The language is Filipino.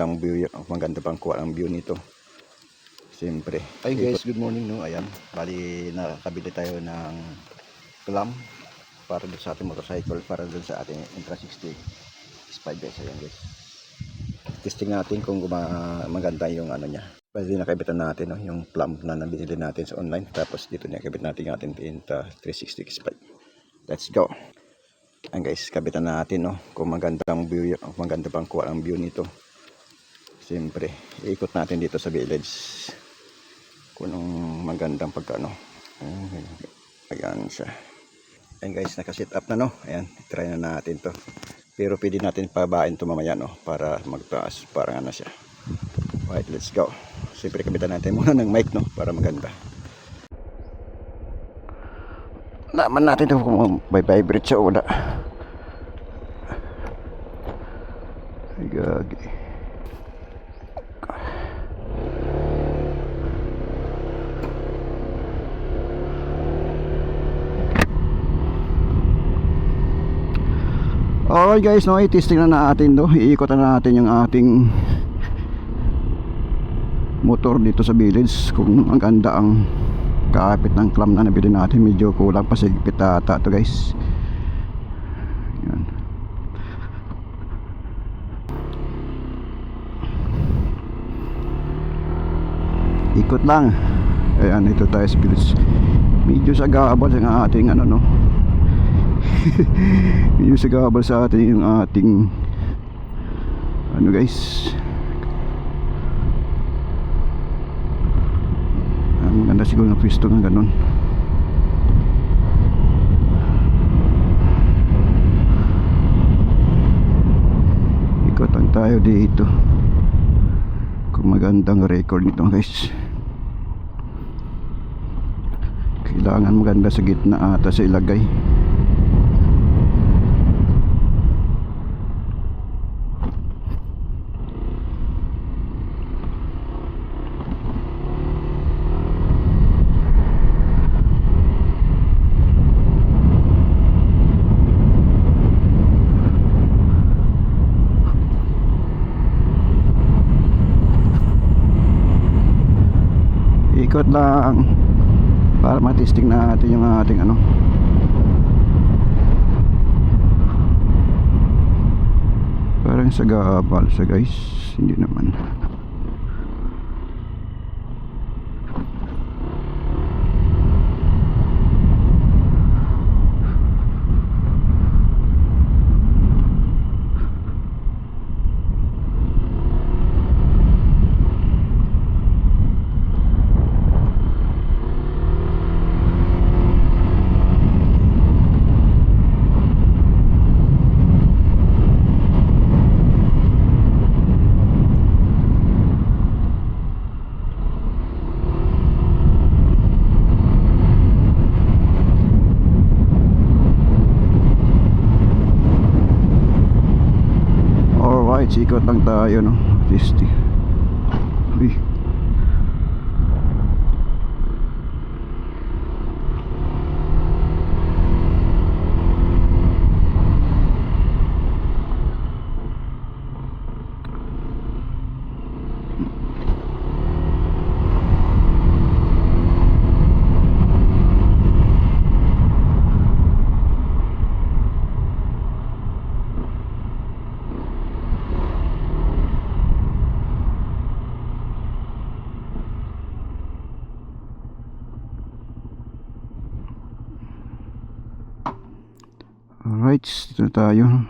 Ang view, maganda pang kuha ang view nito. Siyempre. Ay guys, good morning no. Ayan, bali nakabili tayo ng clamp para doon sa ating motorcycle, para doon sa ating Intra 60 S5 guys. Ayan guys. Testing natin kung maganda yung ano niya. Bali nakabitan natin no, yung clamp na nabili natin sa online. Tapos dito nakabit natin yung ating Intra 360 S5. Let's go. Ayan guys, kabitan natin no, kung maganda ang view, maganda pang kuha ang view nito. Siyempre, ikot natin dito sa village kung magandang pagkano. Ayan siya. Ayan guys, nakasit up na no. Ayan, try na natin to. Pero pwede natin pabain to mamaya no, para magtaas, parang ano siya. Right, let's go. Siyempre, kabitan natin muna ng mic no, para maganda. Laman natin to kung may vibrate siya o wala. Ay gagi. Okay guys, no, i-testing na natin to. Iikot na natin yung ating motor dito sa village kung ang ganda ang kaapit ng clamp na nabili natin. Medyo kulang pa, sigpit ata to guys. Yan. Ikot lang. Ayan, ito tayo sa village. Medyo sagabal sa ating ano no. Medyo sagabal sa atin yung ating ano guys. Maganda siguro na pwesto ng ganun. Ikotan tayo dito kung magandang record nito guys. Kailangan maganda sa gitna ata sa ilagay. Ikot lang para matesting natin yung ating ano. Parang sagabal siya guys, hindi naman. Sikot lang tayo no. Testing. Uy. Alright, dito tayo.